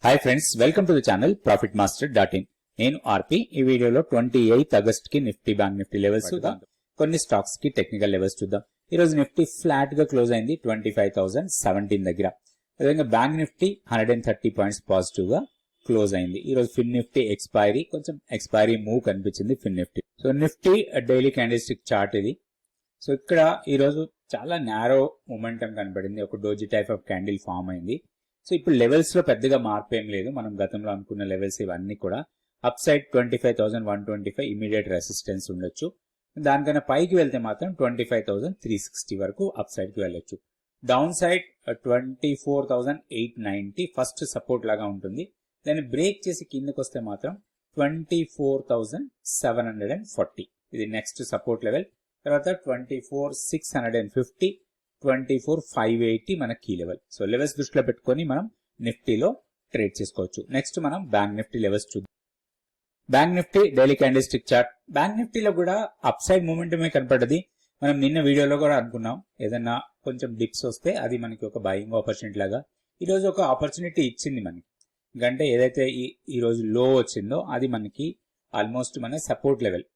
Hi friends, welcome to the channel profitmaster.in. నేను ఆర్పి. ఈ వీడియోలో 28 ఆగస్ట్ కి నిఫ్టీ బ్యాంక్ నిఫ్టీ లెవెల్స్ చూద్దాం. కొన్ని స్టాక్స్ కి టెక్నికల్ లెవెల్స్ చూద్దాం. ఈ రోజు నిఫ్టీ ఫ్లాట్ గా క్లోజ్ అయింది 25,017 దగ్గర. అదేవిధంగా బ్యాంక్ నిఫ్టీ 130 పాయింట్స్ పాజిటివ్ గా క్లోజ్ అయింది. ఈ రోజు ఫిన్ నిఫ్టీ కొంచెం ఎక్స్పైరీ మూవ్ కనిపించింది fin Nifty. So Nifty daily candlestick chart ఇది. సో ఇక్కడ ఈ రోజు చాలా నారో మొమెంటం కనబడింది. ఒక doji type of candle form అయింది. సో ఇప్పుడు లెవెల్స్ లో పెద్దగా మార్పు ఏం లేదు. మనం గతంలో అనుకున్న లెవెల్స్ ఇవన్నీ కూడా అప్ సైడ్ 25,125 ఇమీడియట్ రెసిస్టెన్స్ ఉండొచ్చు. దానికన్నా పైకి వెళ్తే మాత్రం 25,360 వరకు అప్ సైడ్ కి వెళ్ళొచ్చు. డౌన్ సైడ్ 24,890 ఫస్ట్ సపోర్ట్ లాగా ఉంటుంది. దాన్ని బ్రేక్ చేసి కిందకి వస్తే మాత్రం 24,740 ఇది నెక్స్ట్ సపోర్ట్ లెవెల్. తర్వాత 24,650 24,580 మన కీ లెవెల్. సో లెవెల్స్ దృష్టిలో పెట్టుకొని మనం నిఫ్టీలో ట్రేడ్ చేసుకోవచ్చు. నెక్స్ట్ మనం బ్యాంక్ నిఫ్టీ లెవెల్స్ చూద్దాం. Bank Nifty daily candlestick chart. Bank నిఫ్టీలో కూడా అప్ సైడ్ మూమెంటమే కనపడ్డది. మనం నిన్న వీడియోలో కూడా అనుకున్నాం, ఏదన్నా కొంచెం డిప్స్ వస్తే అది మనకి ఒక బయింగ్ ఆపర్చునిటీ లాగా ఈ రోజు ఒక ఆపర్చునిటీ ఇచ్చింది మనకి. ఎందుకంటే ఏదైతే ఈ రోజు లో వచ్చిందో అది మనకి ఆల్మోస్ట్ మన support level,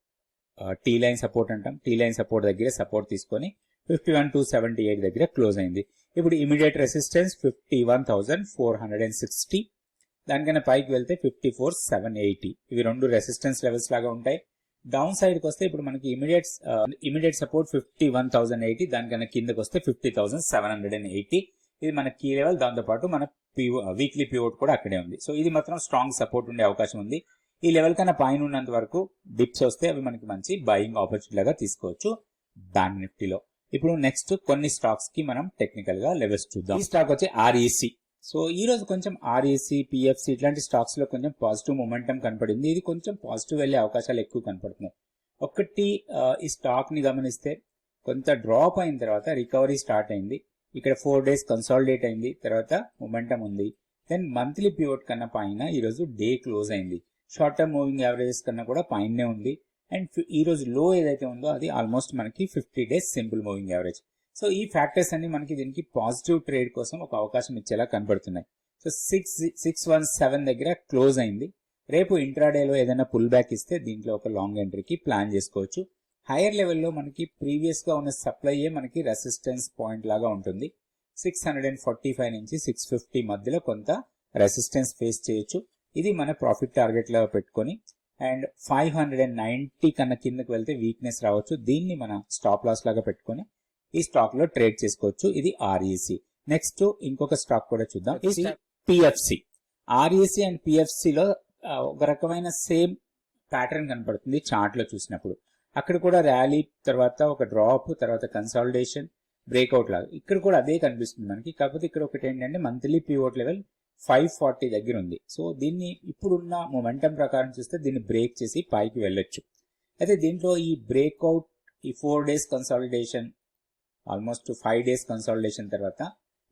tea line support అంటాం. టీ లైన్ సపోర్ట్ దగ్గర సపోర్ట్ తీసుకొని 51,278 దగ్గర క్లోజ్ అయింది. ఇప్పుడు ఇమీడియట్ రెసిస్టెన్స్ 51,460. దానికన్నా పైకి వెళ్తే 54,780. ఇవి రెండు రెసిస్టెన్స్ లెవెల్స్ లాగా ఉంటాయి. డౌన్ సైడ్ కి వస్తే ఇప్పుడు మనకి ఇమీడియట్ సపోర్ట్ 51,080. దానికన్నా కిందకి వస్తే 50,780. ఇది మన కీ లెవెల్. దాంతో పాటు మన వీక్లీ పివోట్ కూడా అక్కడే ఉంది. సో ఇది మాత్రం స్ట్రాంగ్ సపోర్ట్ ఉండే అవకాశం ఉంది. ఈ లెవెల్ కన్నా పైన ఉన్నంత వరకు డిప్స్ వస్తే అవి మనకి మంచి బయింగ్ ఆపర్చునిటీ లాగా తీసుకోవచ్చు బ్యాంక్ నిఫ్టీలో. ఇప్పుడు నెక్స్ట్ కొన్ని స్టాక్స్ కి మనం టెక్నికల్ గా లెవెల్స్ చూద్దాం. ఈ స్టాక్ వచ్చి ఆర్ఈసి. సో ఈ రోజు కొంచెం ఆర్ఈసి, పిఎఫ్సి ఇట్లాంటి స్టాక్స్ లో కొంచెం పాజిటివ్ మొమెంటం కనపడింది. ఇది కొంచెం పాజిటివ్ వెళ్లే అవకాశాలు ఎక్కువ కనపడుతున్నాయి. ఒకటి ఈ స్టాక్ ని గమనిస్తే కొంత డ్రాప్ అయిన తర్వాత రికవరీ స్టార్ట్ అయింది. ఇక్కడ 4 days కన్సాలిడేట్ అయింది. తర్వాత మొమెంటం ఉంది. దెన్ మంత్లీ పివోట్ కన్నా పైన ఈ రోజు డే క్లోజ్ అయింది. షార్ట్ టర్మ్ మూవింగ్ యావరేజెస్ కన్నా కూడా పైనే ఉంది. అండ్ ఈ రోజు లో ఏదైతే ఉందో అది ఆల్మోస్ట్ మనకి 50 days simple moving average. So ఈ ఫ్యాక్టర్స్ అన్ని మనకి దీనికి పాజిటివ్ ట్రేడ్ కోసం ఒక అవకాశం ఇచ్చేలా కనబడుతున్నాయి. సో 617 దగ్గర క్లోజ్ అయింది. రేపు ఇంట్రాడేలో ఏదైనా పుల్ బ్యాక్ ఇస్తే దీంట్లో ఒక లాంగ్ ఎంట్రీకి ప్లాన్ చేసుకోవచ్చు. హైయర్ లెవెల్లో మనకి ప్రీవియస్ గా ఉన్న సప్లైయే మనకి రెసిస్టెన్స్ పాయింట్ లాగా ఉంటుంది. 645 నుంచి 650 మధ్యలో కొంత రెసిస్టెన్స్ ఫేస్ చేయొచ్చు. ఇది మన ప్రాఫిట్ టార్గెట్ లో పెట్టుకొని అండ్ 590 కన్నా కిందకి వెళ్తే వీక్నెస్ రావచ్చు. దీన్ని మన స్టాప్ లాస్ లాగా పెట్టుకొని ఈ స్టాక్ లో ట్రేడ్ చేసుకోవచ్చు. ఇది ఆర్ఈసి. నెక్స్ట్ ఇంకొక స్టాక్ కూడా చూద్దాం. ఇది పిఎఫ్సి. ఆర్ఈసి అండ్ పిఎఫ్సి లో ఒక రకమైన సేమ్ ప్యాటర్న్ కనపడుతుంది చార్ట్ లో చూసినప్పుడు. అక్కడ కూడా ర్యాలీ, తర్వాత ఒక డ్రాప్, తర్వాత కన్సాలిడేషన్, బ్రేక్అవుట్ లాగా ఇక్కడ కూడా అదే కనిపిస్తుంది మనకి. కాకపోతే ఇక్కడ ఒకటి ఏంటంటే మంత్లీ పివోట్ లెవెల్ 540 దగ్గర ఉంది. సో దీన్ని ఇప్పుడున్న మొమెంటం ప్రకారం చూస్తే దీన్ని బ్రేక్ చేసి పైకి వెళ్ళొచ్చు. అయితే దీంట్లో ఈ బ్రేక్అవుట్, ఈ 4 days consolidation, almost 5 days consolidation తర్వాత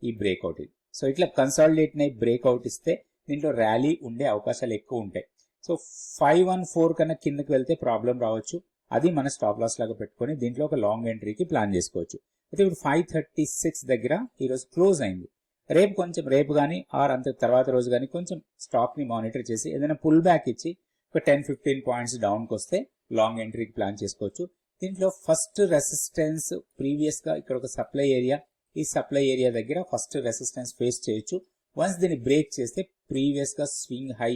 ఈ బ్రేక్అవుట్ ఇది. సో ఇట్లా కన్సాలిడేట్ అయి బ్రేక్అవుట్ ఇస్తే దీంట్లో ర్యాలీ ఉండే అవకాశాలు ఎక్కువ ఉంటాయి. సో 514 కన్నా కిందకి వెళ్తే ప్రాబ్లం రావచ్చు. అది మన స్టాప్ లాస్ లాగా పెట్టుకొని దీంట్లో ఒక లాంగ్ ఎంట్రీకి ప్లాన్ చేసుకోవచ్చు. అయితే ఇప్పుడు 536 దగ్గర ఈరోజు క్లోజ్ అయింది. రేపు కానీ ఆర్ అంత తర్వాత రోజు కానీ కొంచెం స్టాక్ ని మానిటర్ చేసి ఏదైనా పుల్ బ్యాక్ ఇచ్చి ఒక 10-15 పాయింట్స్ డౌన్ కి వస్తే లాంగ్ ఎంట్రీకి ప్లాన్ చేసుకోవచ్చు. దీంట్లో ఫస్ట్ రెసిస్టెన్స్ ప్రీవియస్ గా ఇక్కడ ఒక సప్లై ఏరియా, ఈ సప్లై ఏరియా దగ్గర ఫస్ట్ రెసిస్టెన్స్ ఫేస్ చేయొచ్చు. వన్స్ దీన్ని బ్రేక్ చేస్తే ప్రీవియస్ గా స్వింగ్ హై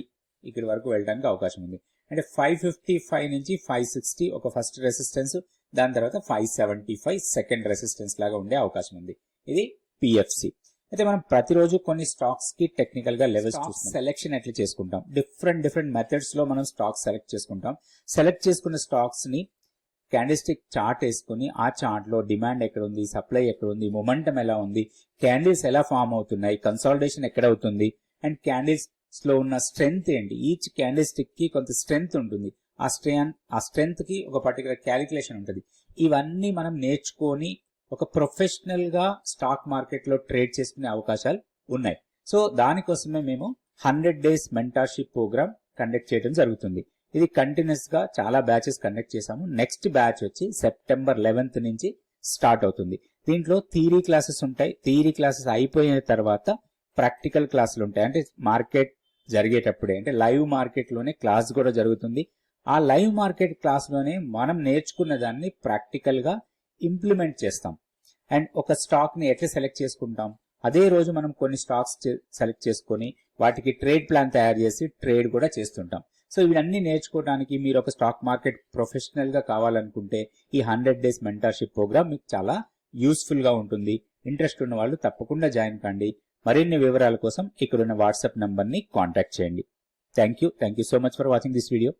ఇక్కడ వరకు వెళ్ళడానికి అవకాశం ఉంది. అంటే 555 నుంచి 560 ఒక ఫస్ట్ రెసిస్టెన్స్, దాని తర్వాత 575 సెకండ్ రెసిస్టెన్స్ లాగా ఉండే అవకాశం ఉంది. ఇది పిఎఫ్సి. అయితే మనం ప్రతిరోజు కొన్ని స్టాక్స్ కి టెక్నికల్ గా లెవెల్స్ సెలెక్షన్ ఎట్లా చేసుకుంటాం. డిఫరెంట్ మెథడ్స్ లో మనం స్టాక్స్ సెలెక్ట్ చేసుకుంటాం. సెలెక్ట్ చేసుకున్న స్టాక్స్ ని క్యాండిల్స్టిక్ చార్ట్ వేసుకుని ఆ చార్ట్ లో డిమాండ్ ఎక్కడ ఉంది, సప్లై ఎక్కడ ఉంది, మొమెంటం ఎలా ఉంది, క్యాండిల్స్ ఎలా ఫామ్ అవుతున్నాయి, కన్సాలిడేషన్ ఎక్కడ అవుతుంది, అండ్ క్యాండిల్స్ లో ఉన్న స్ట్రెంగ్త్ ఏంటి. ఈచ్ క్యాండిల్స్టిక్ కి కొంత స్ట్రెంగ్త్ ఉంటుంది. ఆ స్ట్రెంగ్త్ కి ఒక పర్టికులర్ క్యాలిక్యులేషన్ ఉంటుంది. ఇవన్నీ మనం నేర్చుకొని ఒక ప్రొఫెషనల్ గా స్టాక్ మార్కెట్ లో ట్రేడ్ చేసుకునే అవకాశాలు ఉన్నాయి. సో దానికోసమే మేము 100 days మెంటర్షిప్ ప్రోగ్రామ్ కండక్ట్ చేయడం జరుగుతుంది. ఇది కంటిన్యూస్ గా చాలా బ్యాచెస్ కండక్ట్ చేశాము. నెక్స్ట్ బ్యాచ్ వచ్చి సెప్టెంబర్ 11th నుంచి స్టార్ట్ అవుతుంది. దీంట్లో థియరీ క్లాసెస్ ఉంటాయి. థియరీ క్లాసెస్ అయిపోయిన తర్వాత ప్రాక్టికల్ క్లాసులు ఉంటాయి. అంటే మార్కెట్ జరిగేటప్పుడే అంటే లైవ్ మార్కెట్ లోనే క్లాస్ కూడా జరుగుతుంది. ఆ లైవ్ మార్కెట్ క్లాస్ లోనే మనం నేర్చుకున్న దాన్ని ప్రాక్టికల్ గా ఇంప్లిమెంట్ చేస్తాం. అండ్ ఒక స్టాక్ ని ఎట్లా సెలెక్ట్ చేసుకుంటాం, అదే రోజు మనం కొన్ని స్టాక్స్ సెలెక్ట్ చేసుకొని వాటికి ట్రేడ్ ప్లాన్ తయారు చేసి ట్రేడ్ కూడా చేస్తుంటాం. సో ఇవన్నీ నేర్చుకోవడానికి మీరు ఒక స్టాక్ మార్కెట్ ప్రొఫెషనల్ గా కావాలనుకుంటే ఈ 100 days మెంటర్షిప్ ప్రోగ్రామ్ మీకు చాలా యూస్ఫుల్ గా ఉంటుంది. ఇంట్రెస్ట్ ఉన్న వాళ్ళు తప్పకుండా జాయిన్ కండి. మరిన్ని వివరాల కోసం ఇక్కడున్న వాట్సాప్ నంబర్ ని కాంటాక్ట్ చేయండి. Thank you so much for watching this video.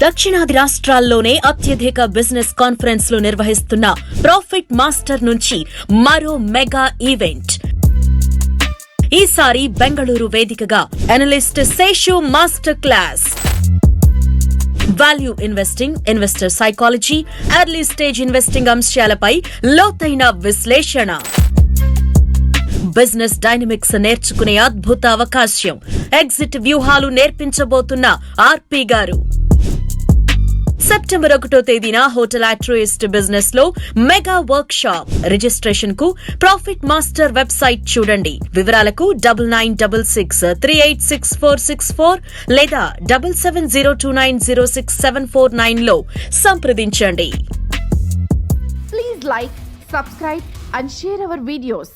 దక్షిణాది రాష్ట్రాల్లోనే అత్యధిక బిజినెస్ కాన్ఫరెన్స్ లు నిర్వహిస్తున్న ప్రాఫిట్ మాస్టర్ నుంచి మరో మెగా ఈవెంట్. ఈసారి బెంగళూరు వేదికగా analyst Seshu master class. Value investing, investor psychology, early stage investing అంశాలపై లోతైన విశ్లేషణ. బిజినెస్ డైనమిక్స్ నేర్చుకునే అద్భుత అవకాశం. ఎగ్జిట్ వ్యూహాలు నేర్పించబోతున్న ఆర్పి గారు. సెప్టెంబర్ 1వ తేదీన హోటల్ ఆట్రోయిస్ట్ బిజినెస్ లో మెగా వర్క్ షాప్. రిజిస్ట్రేషన్ కు ప్రాఫిట్ మాస్టర్ వెబ్సైట్ చూడండి. వివరాలకు 9966386464 లేదా 7702906749 లో సంప్రదించండి. Please like, subscribe and share our videos.